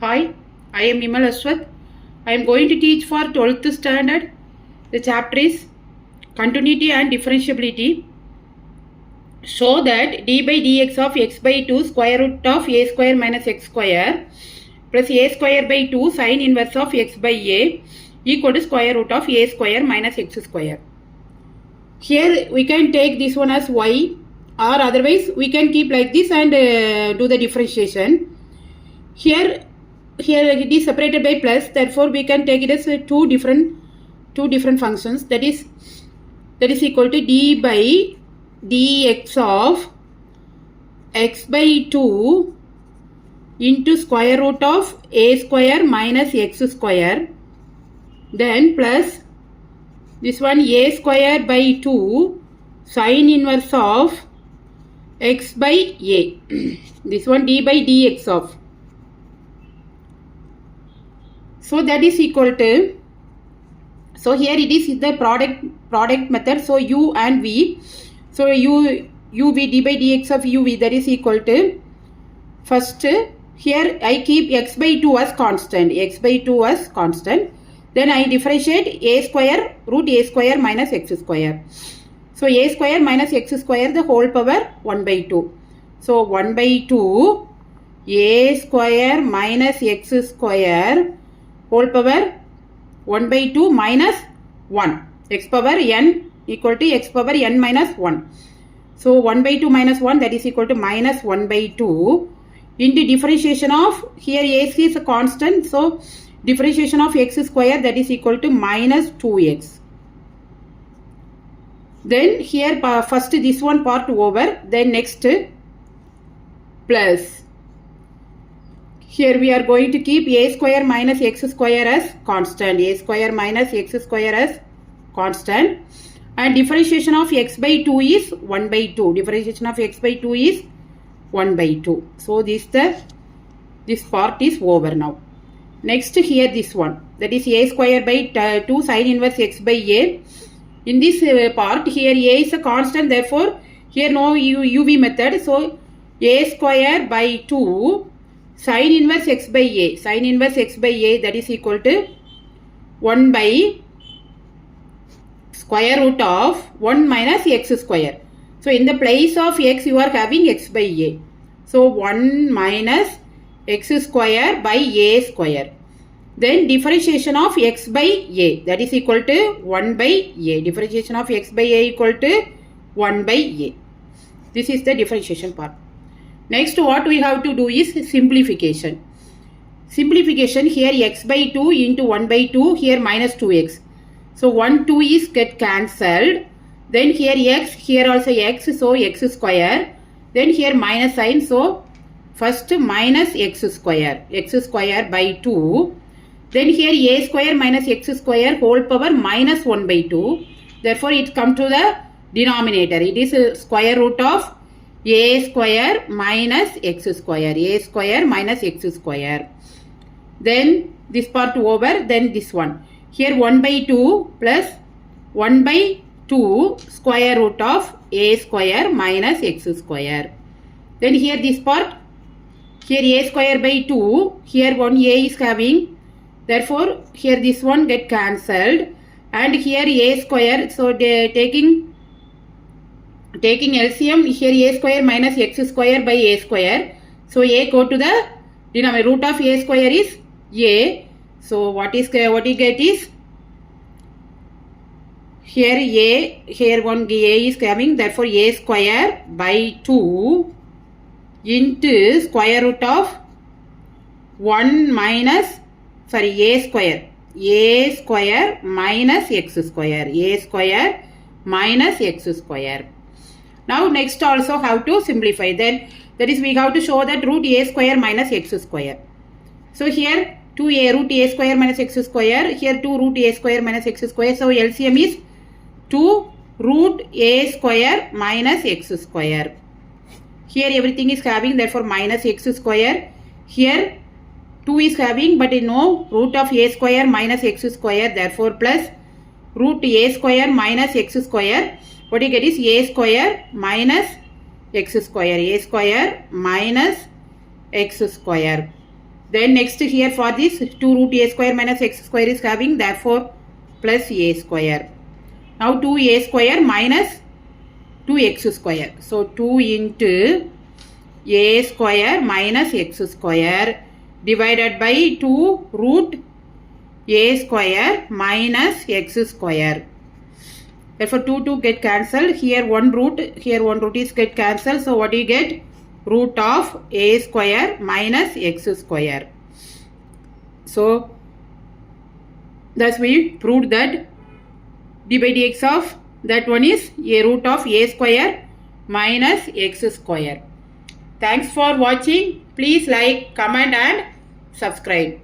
Hi, I am Nimal Aswath. I am going to teach for 12th standard. The chapter is Continuity and Differentiability. Show that d by dx of x by 2 square root of a square minus x square plus a square by 2 sine inverse of x by a equal to square root of a square minus x square. Here we can take this one as y, or otherwise we can keep like this and do the differentiation. Here it is separated by plus, therefore we can take it as two different functions, that is equal to d by dx of x by 2 into square root of a square minus x square, then plus this one a square by 2 sine inverse of x by a. This one d by dx of. So that is equal to, so here it is the product method, so u and v. So uv d by dx of uv, that is equal to, first here I keep x by 2 as constant, then I differentiate a square root a square minus x square. So a square minus x square the whole power 1 by 2. So 1 by 2 a square minus x square whole power 1 by 2 minus 1, x power n equal to x power n minus 1. So 1 by 2 minus 1, that is equal to minus 1 by 2 into differentiation of, here x is a constant, so differentiation of x square, that is equal to minus 2x. Then here first this one part over, then next plus. Here we are going to keep a square minus x square as constant, and differentiation of x by 2 is 1 by 2. Differentiation of x by 2 is 1 by 2. So this part is over now. Next here this one, that is a square by 2 sine inverse x by a. In this part here a is a constant, therefore here no uv method. So a square by 2 sine inverse x by a, that is equal to 1 by square root of 1 minus x square. So in the place of x you are having x by a. So 1 minus x square by a square. Then differentiation of x by a, that is equal to 1 by a. Differentiation of x by a equal to 1 by a. This is the differentiation part. Next what we have to do is simplification. Simplification, here x by 2 into 1 by 2, here minus 2x. So 1 2 is get cancelled. Then here x, here also x, so x square. Then here minus sign, so first minus x square by 2. Then here a square minus x square whole power minus 1 by 2. Therefore it comes to the denominator. It is square root of a square minus x square. Then this part over, then this one. Here 1 by 2 plus 1 by 2 square root of a square minus x square. Then here this part, here a square by 2, here 1 a is having, therefore here this one get cancelled, and here a square, so taking LCM, here a square minus x square by a square. So a go to the denominator, root of a square is a. So what you get is, here a, here one a is coming, therefore a square by 2 into square root of 1 minus, a square minus x square. Now next also how to simplify, then that is we have to show that root a square minus x square. So here 2a root a square minus x square, here 2 root a square minus x square. So LCM is 2 root a square minus x square. Here everything is having, therefore minus x square. Here 2 is having, but no root of a square minus x square, therefore plus root a square minus x square. What you get is a square minus x square, a square minus x square. Then next here for this 2 root a square minus x square is having, therefore plus a square. Now 2a square minus 2x square. So 2 into a square minus x square divided by 2 root a square minus x square. Therefore 2 get cancelled. Here one root is get cancelled. So what do you get? Root of a square minus x square. So thus we proved that d by dx of that one is a root of a square minus x square. Thanks for watching. Please like, comment and subscribe.